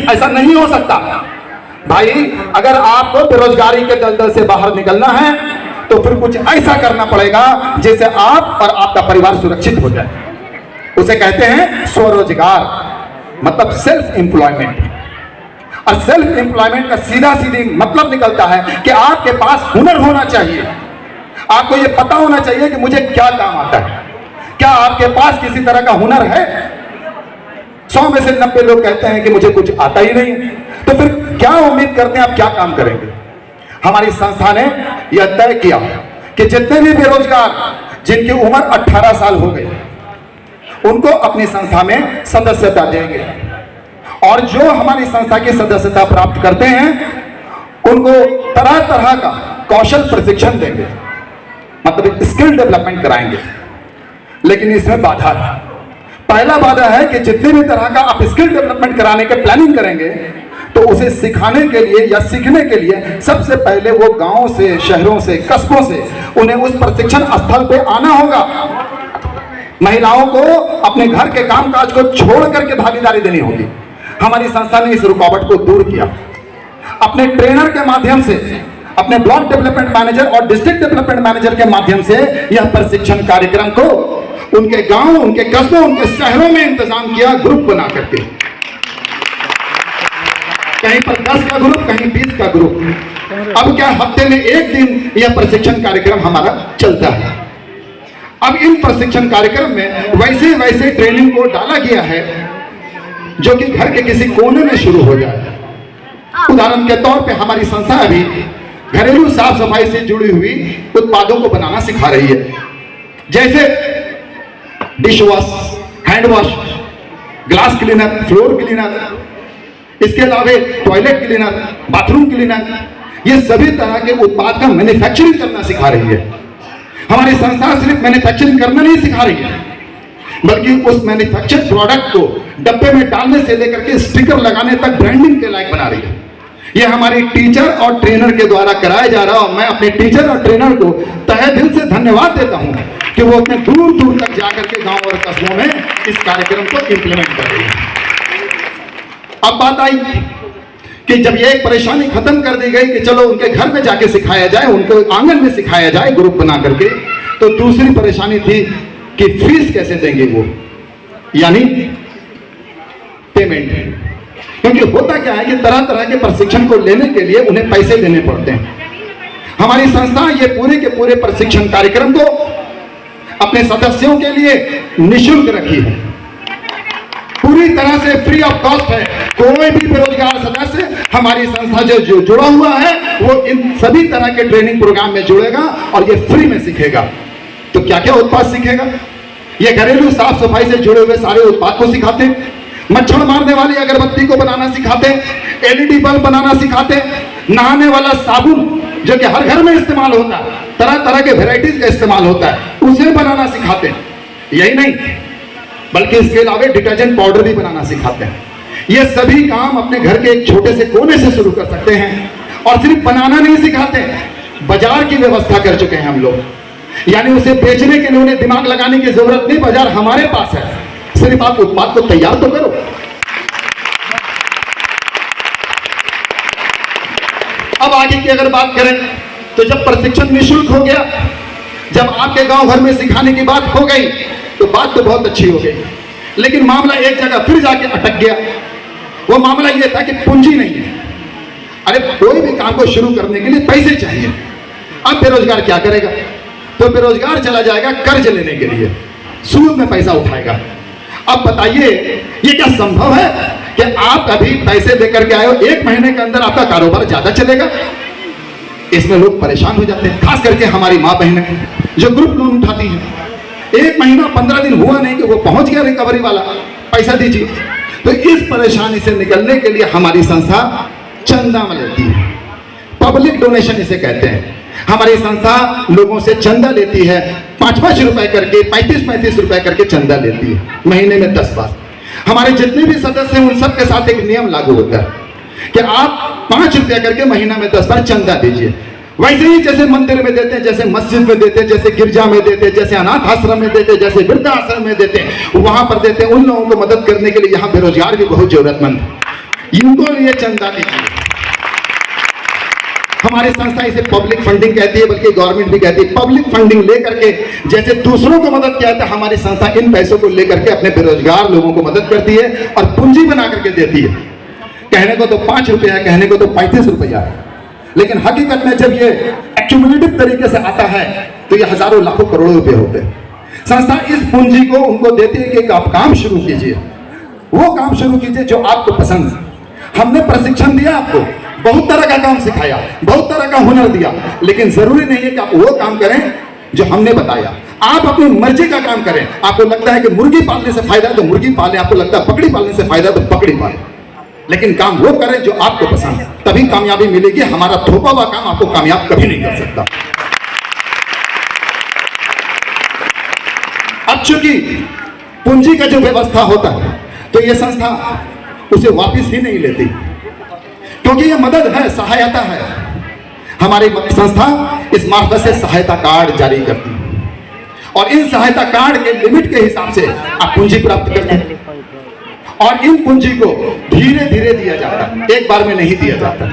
ऐसा नहीं हो सकता भाई। अगर आपको बेरोजगारी के दलदल से बाहर निकलना है तो फिर कुछ ऐसा करना पड़ेगा जिससे आप और आपका परिवार सुरक्षित हो जाए। उसे कहते हैं स्वरोजगार, मतलब सेल्फ एम्प्लॉयमेंट। और सेल्फ एम्प्लॉयमेंट का सीधा सीधी मतलब निकलता है कि आपके पास हुनर होना चाहिए। आपको यह पता होना चाहिए कि मुझे क्या काम आता है। क्या आपके पास किसी तरह का हुनर है? 100 में से 90 लोग कहते हैं कि मुझे कुछ आता ही नहीं। तो फिर क्या उम्मीद करते हैं आप क्या काम करेंगे? हमारी संस्था ने यह तय किया कि जितने भी बेरोजगार जिनकी उम्र 18 साल हो गई उनको अपनी संस्था में सदस्यता देंगे, और जो हमारी संस्था की सदस्यता प्राप्त करते हैं उनको तरह तरह का कौशल प्रशिक्षण देंगे, मतलब स्किल डेवलपमेंट कराएंगे। लेकिन इसमें बाधा है। पहला बाधा है कि जितने भी तरह का आप स्किल डेवलपमेंट कराने के प्लानिंग करेंगे तो उसे सिखाने के लिए या सीखने के लिए सबसे पहले वो गांव से, शहरों से, कस्बों से उन्हें उस प्रशिक्षण स्थल पे आना होगा। महिलाओं को अपने घर के कामकाज को छोड़ करके भागीदारी देनी होगी। हमारी संस्था ने इस रुकावट को दूर किया। अपने ट्रेनर के माध्यम से, अपने ब्लॉक डेवलपमेंट मैनेजर और डिस्ट्रिक्ट डेवलपमेंट मैनेजर के माध्यम से यह प्रशिक्षण कार्यक्रम को उनके गांव, उनके कस्बों, उनके शहरों में इंतजाम किया, ग्रुप बना करके। कहीं पर 10 का ग्रुप, कहीं 20 का ग्रुप। अब क्या हफ्ते में एक दिन यह प्रशिक्षण कार्यक्रम हमारा चलता है। अब इन प्रशिक्षण कार्यक्रम में वैसे वैसे ट्रेनिंग को डाला गया है जो कि घर के किसी कोने में शुरू हो जाए। उदाहरण के तौर पे हमारी संस्था अभी घरेलू साफ सफाई से जुड़ी हुई उत्पादों को बनाना सिखा रही है, जैसे dish wash, hand wash, glass cleaner, floor cleaner, इसके अलावा टॉयलेट क्लीनर, बाथरूम क्लीनर, ये सभी तरह के उत्पाद का मैन्युफैक्चरिंग करना सिखा रही है। हमारी संस्था सिर्फ मैन्युफैक्चरिंग करना नहीं सिखा रही है, बल्कि उस मैन्युफैक्चर्ड प्रोडक्ट को डब्बे में डालने से लेकर के स्टिकर लगाने तक ब्रांडिंग के लायक बना रही है। यह हमारी टीचर और ट्रेनर के द्वारा कराया जा रहा है। मैं अपने टीचर और ट्रेनर को तहे दिल से धन्यवाद देता हूं कि वो अपने दूर दूर तक जाकर के गांव और कस्बों में इस कार्यक्रम को इंप्लीमेंट कर रही है। अब बात आई कि जब ये एक परेशानी खत्म कर दी गई कि चलो उनके घर में जाके सिखाया जाए, उनको आंगन में सिखाया जाए ग्रुप बना करके, तो दूसरी परेशानी थी कि फीस कैसे देंगे वो, यानी पेमेंट। क्योंकि होता क्या है कि तरह तरह के प्रशिक्षण को लेने के लिए उन्हें पैसे देने पड़ते हैं। हमारी संस्था ये पूरे के पूरे प्रशिक्षण कार्यक्रम को अपने सदस्यों के लिए निःशुल्क रखी है, पूरी तरह से फ्री ऑफ कॉस्ट है। कोई भी बेरोजगार सदस्य हमारी संस्था जो जुड़ा हुआ है वो इन सभी तरह के ट्रेनिंग प्रोग्राम में जुड़ेगा और ये फ्री में सीखेगा। तो क्या क्या उत्पाद सीखेगा? ये घरेलू साफ सफाई से जुड़े हुए सारे उत्पाद को सिखाते हैं, मच्छर मारने वाली अगरबत्ती को बनाना सिखाते हैं, एलईडी बल्ब बनाना सिखाते हैं, नहाने वाला साबुन जो कि हर घर में इस्तेमाल होता है, तरह तरह के वेराइटीज का इस्तेमाल होता है, उसे बनाना सिखाते हैं। यही नहीं बल्कि इसके अलावा डिटर्जेंट पाउडर भी बनाना सिखाते हैं। ये सभी काम अपने घर के एक छोटे से कोने से शुरू कर सकते हैं। और सिर्फ बनाना नहीं सिखाते, बाजार की व्यवस्था कर चुके हैं हम लोग, यानी उसे बेचने के लिए उन्हें दिमाग लगाने की जरूरत नहीं, बाजार हमारे पास है, सिर्फ आप उत्पाद को तैयार तो करो। अब आगे की अगर बात करें तो जब प्रशिक्षण निःशुल्क हो गया, जब आपके गांव भर में सिखाने की बात हो गई तो बात तो बहुत अच्छी हो गई, लेकिन मामला एक जगह फिर जाके अटक गया। वो मामला ये था कि पूंजी नहीं है। अरे कोई भी काम को शुरू करने के लिए पैसे चाहिए। अब बेरोजगार क्या करेगा? तो बेरोजगार चला जाएगा कर्ज लेने के लिए, सूद में पैसा उठाएगा। अब बताइए ये क्या संभव है कि आप अभी पैसे देकर के आए हो, 1 महीने के अंदर आपका कारोबार ज्यादा चलेगा? इसमें लोग परेशान हो जाते हैं, खास करके हमारी माँ बहनें जो ग्रुप लोन उठाती हैं। 1 महीना 15 दिन हुआ नहीं कि वो पहुंच गया रिकवरी वाला, पैसा दीजिए। तो इस परेशानी से निकलने के लिए हमारी संस्था चंदा लेती है, पब्लिक डोनेशन इसे कहते हैं। हमारी संस्था लोगों से चंदा लेती है, 5-5 रुपए करके, 35-35 रुपए करके चंदा लेती है, महीने में 10 बार। हमारे जितने भी सदस्य हैं उन सब के साथ एक नियम लागू होता है कि आप 5 रुपया करके महीना में 10 बार चंदा दीजिए। वैसे ही जैसे मंदिर में देते हैं, जैसे मस्जिद में देते हैं, जैसे गिरजा में देते हैं, जैसे अनाथ आश्रम में देते हैं, जैसे वृद्धाश्रम में देते हैं, वहां पर देते हैं। उन लोगों को मदद करने के लिए यहाँ बेरोजगार भी बहुत जरूरतमंद है। इनको लिए चंदा लीजिए। हमारी संस्था इसे पब्लिक फंडिंग कहती है, बल्कि गवर्नमेंट भी कहती है। पब्लिक फंडिंग लेकर के जैसे दूसरों को मदद किया था, हमारी संस्था इन पैसों को लेकर के अपने बेरोजगार लोगों को मदद करती है और पूंजी बना करके देती है। कहने को तो 5 रुपया है, कहने को तो 35 रुपया है, लेकिन हकीकत में जब ये एक्यूमुलेटिव तरीके से आता है तो ये हजारों लाखों करोड़ों रुपए होते हैं। संस्था इस पूंजी को उनको देती है कि आप काम शुरू कीजिए, वो काम शुरू कीजिए जो आपको पसंद है। हमने प्रशिक्षण दिया आपको, बहुत तरह का काम सिखाया, बहुत तरह का हुनर दिया, लेकिन जरूरी नहीं है कि आप वो काम करें जो हमने बताया। आप अपनी मर्जी का काम करें। आपको लगता है कि मुर्गी पालने से फायदा है तो मुर्गी पालें, आपको लगता है बकरी पालने से फायदा है तो बकरी पालें, लेकिन काम वो करें जो आपको पसंद है, तभी कामयाबी मिलेगी। हमारा थोपा हुआ काम आपको कामयाब कभी नहीं कर सकता। अब चूंकि पूंजी का जो व्यवस्था होता है तो ये संस्था उसे वापस ही नहीं लेती, क्योंकि ये मदद है, सहायता है। हमारी संस्था इस मार्फत से सहायता कार्ड जारी करती है और इन सहायता कार्ड के लिमिट के हिसाब से आप पूंजी प्राप्त करते हैं और इन पूंजी को धीरे धीरे दिया जाता है, एक बार में नहीं दिया जाता।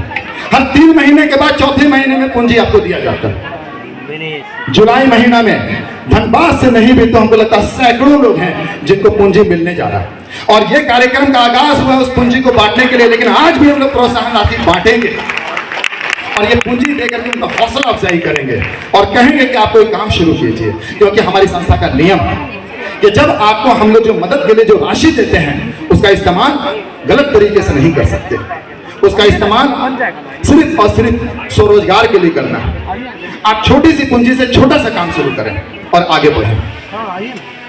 हर 3 महीने के बाद चौथे महीने में पूंजी आपको दिया जाता है। जुलाई महीना में धनबाद से नहीं भी तो हमको लगता है सैकड़ों लोग हैं जिनको पूंजी मिलने जा रहा है और ये कार्यक्रम का आगाज हुआ उस पूंजी को बांटने के लिए, लेकिन आज भी हम लोग प्रोत्साहन राशि बांटेंगे और ये पूंजी देकर के उनका हौसला अफजाई करेंगे और कहेंगे कि आप कोई काम शुरू कीजिए। क्योंकि हमारी संस्था का नियम है कि जब आपको हम लोग जो मदद के लिए जो राशि देते हैं उसका इस्तेमाल गलत तरीके से नहीं कर सकते। उसका इस्तेमाल सिर्फ और सिर्फ स्वरोजगार के लिए करना है। आप छोटी सी पूंजी से छोटा सा काम शुरू करें और आगे बढ़ें।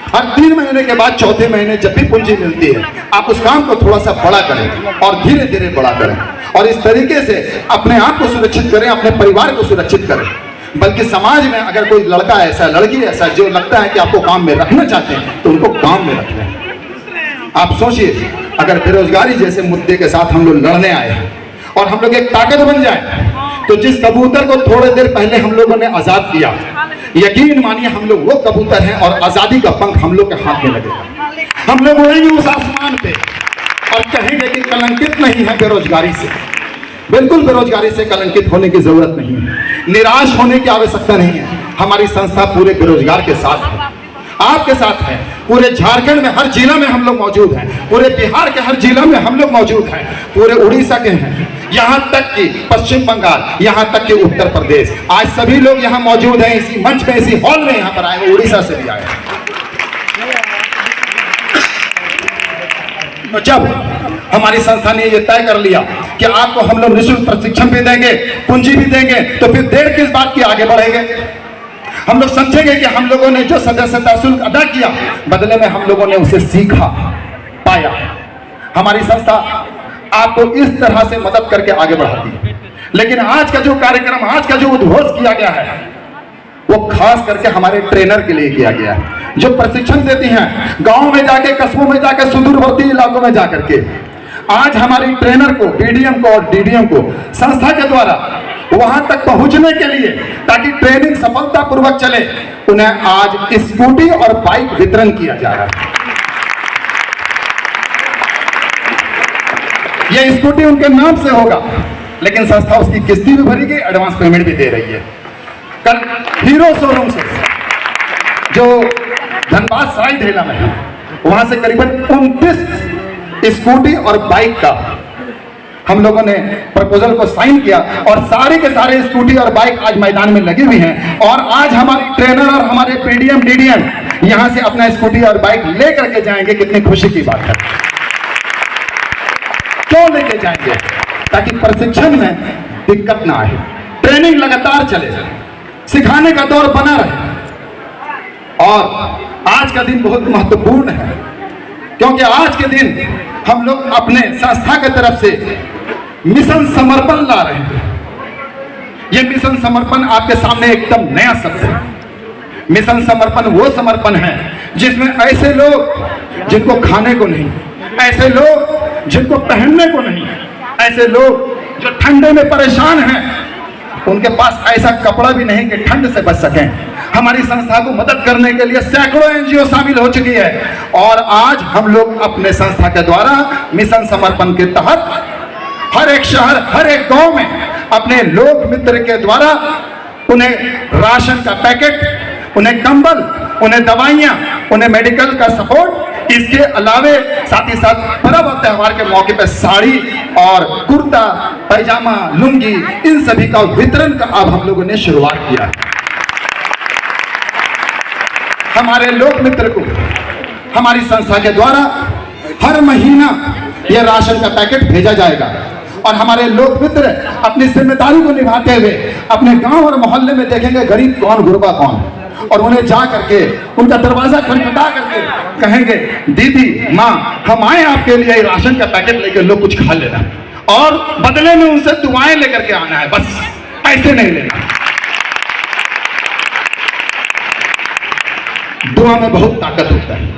हर 3 महीने के बाद चौथे महीने जब भी पूंजी मिलती है आप उस काम को थोड़ा सा बड़ा करें और धीरे धीरे बड़ा करें और इस तरीके से अपने आप को सुरक्षित करें, अपने परिवार को सुरक्षित करें। बल्कि समाज में अगर कोई लड़का ऐसा, लड़की ऐसा जो लगता है कि आपको काम में रखना चाहते हैं तो उनको काम में रख लें। आप सोचिए, अगर बेरोजगारी जैसे मुद्दे के साथ हम लोग लड़ने आए हैं और हम लोग एक ताकत बन जाए, तो जिस कबूतर को थोड़ी देर पहले हम लोगों ने आजाद किया, यकीन मानिए हम लोग वो कबूतर हैं और आजादी का पंख हम लोग के हाथ में लगेगा। हम लोग उड़ेंगे उस आसमान पे और कहेंगे कि कलंकित नहीं है बेरोजगारी से। बिल्कुल बेरोजगारी से कलंकित होने की जरूरत नहीं है, निराश होने की आवश्यकता नहीं है। हमारी संस्था पूरे बेरोजगार के साथ है, आपके साथ है। पूरे झारखंड में हर जिला में हम लोग मौजूद हैं, पूरे बिहार के हर जिला में हम लोग मौजूद हैं, पूरे उड़ीसा के हैं, यहाँ तक कि पश्चिम बंगाल, यहाँ तक कि उत्तर प्रदेश। आज सभी लोग यहाँ मौजूद हैं, इसी मंच में, इसी हॉल में यहाँ पर आए, उड़ीसा से भी आए। तो जब हमारी संस्था ने ये तय कर लिया कि आपको हम लोग निःशुल्क प्रशिक्षण भी देंगे, पूंजी भी देंगे, तो फिर देर किस बात की, आगे बढ़ेंगे। हम लोग समझेंगे कि हम लोगों ने जो सदस्यता शुल्क अदा किया, बदले में हम लोगों ने उसे सीखा, पाया। हमारी संस्था आपको इस तरह से मदद करके आगे बढ़ाती है। लेकिन आज का जो कार्यक्रम, आज का जो उद्घोष किया गया है, वो खास करके हमारे ट्रेनर के लिए किया गया है, जो प्रशिक्षण देती हैं गांव में जाके, कस्बों में जाके, सुदूरवर्ती इलाकों में जाकर के। आज हमारी ट्रेनर को, बीडीएम को और डीडीएम को संस्था के द्वारा वहां तक पहुंचने के लिए, ताकि ट्रेनिंग सफलतापूर्वक चले, उन्हें आज स्कूटी और बाइक वितरण किया जा रहा है। यह स्कूटी उनके नाम से होगा, लेकिन संस्था उसकी किस्ती भी भरी गई, एडवांस पेमेंट भी दे रही है। कल हीरो शोरूम से, जो धनबाद सराय ढेला में है, वहां से करीबन 29 स्कूटी और बाइक का हम लोगों ने प्रपोजल को साइन किया और सारे के सारे स्कूटी और बाइक आज मैदान में लगी हुई हैं। और आज हमारी ट्रेनर और हमारे पीडीएम डीडीएम यहां से अपना स्कूटी और बाइक लेकर के जाएंगे। कितनी खुशी की बात है। क्यों लेके जाएंगे? ताकि प्रशिक्षण में दिक्कत ना आए, ट्रेनिंग लगातार चले, सिखाने का दौर बना रहे। और आज का दिन बहुत महत्वपूर्ण है, क्योंकि आज के दिन हम लोग अपने संस्था की तरफ से मिशन समर्पण ला रहे हैं। यह मिशन समर्पण आपके सामने एकदम नया शब्द है। मिशन समर्पण वो समर्पण है जिसमें ऐसे लोग जिनको खाने को नहीं, ऐसे लोग जिनको पहनने को नहीं, ऐसे लोग जो ठंडे में परेशान हैं, उनके पास ऐसा कपड़ा भी नहीं कि ठंड से बच सकें। हमारी संस्था को मदद करने के लिए सैकड़ों एनजीओ शामिल हो चुकी है और आज हम लोग अपने संस्था के द्वारा मिशन समर्पण के तहत हर एक शहर, हर एक गांव में अपने लोक मित्र के द्वारा उन्हें राशन का पैकेट, उन्हें कंबल, उन्हें दवाइयां, उन्हें मेडिकल का सपोर्ट, इसके अलावे साथ ही साथ पर्व और त्योहार के मौके पर साड़ी और कुर्ता, पैजामा, लुंगी, इन सभी का वितरण का अब हम लोगों ने शुरुआत किया। हमारे लोक मित्र को हमारी संस्था के द्वारा हर महीना यह राशन का पैकेट भेजा जाएगा और हमारे लोक मित्र अपनी जिम्मेदारी को निभाते हुए अपने गांव और मोहल्ले में देखेंगे गरीब कौन, गुरबा कौन, और उन्हें जा करके उनका दरवाजा खटखटा करके कहेंगे, दीदी, माँ, हम आए आपके लिए राशन का पैकेट लेकर, लोग कुछ खा लेना, और बदले में उनसे दुआएं लेकर के आना है, बस पैसे नहीं लेना। दुआ में बहुत ताकत होता है।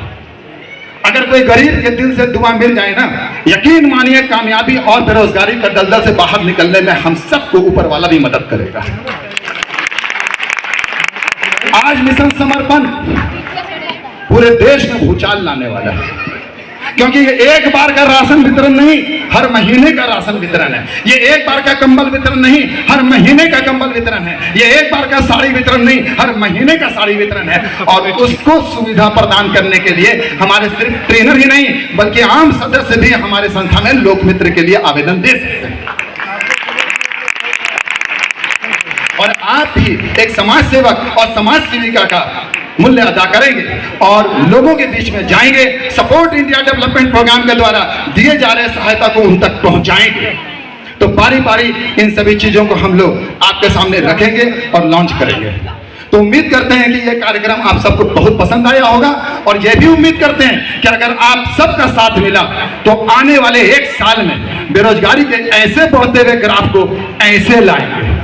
अगर कोई गरीब के दिल से दुआ मिल जाए ना, यकीन मानिए कामयाबी और बेरोजगारी का दलदल से बाहर निकलने में हम सबको ऊपर वाला भी मदद करेगा। आज मिशन समर्पण पूरे देश में भूचाल लाने वाला है, क्योंकि ये एक बार का राशन वितरण नहीं, हर महीने का राशन वितरण है। ये एक बार का कंबल वितरण नहीं, हर महीने का कंबल वितरण है। ये एक बार का साड़ी वितरण नहीं, हर महीने का साड़ी वितरण है। और उसको सुविधा प्रदान करने के लिए हमारे सिर्फ ट्रेनर ही नहीं बल्कि आम सदस्य भी हमारे संस्था में लोक मित्र के लिए आवेदन दे सकते हैं। और आप भी एक समाज सेवक और समाज सेविका का मूल्य अदा करेंगे और लोगों के बीच में जाएंगे, सपोर्ट इंडिया डेवलपमेंट प्रोग्राम के द्वारा दिए जा रहे सहायता को उन तक पहुंचाएंगे। तो बारी बारी इन सभी चीजों को हम लोग आपके सामने रखेंगे और लॉन्च करेंगे। तो उम्मीद करते हैं कि यह कार्यक्रम आप सबको बहुत पसंद आया होगा, और यह भी उम्मीद करते हैं कि अगर आप सबका साथ मिला तो आने वाले 1 साल में बेरोजगारी के ऐसे बढ़ते हुए ग्राफ को ऐसे लाएंगे।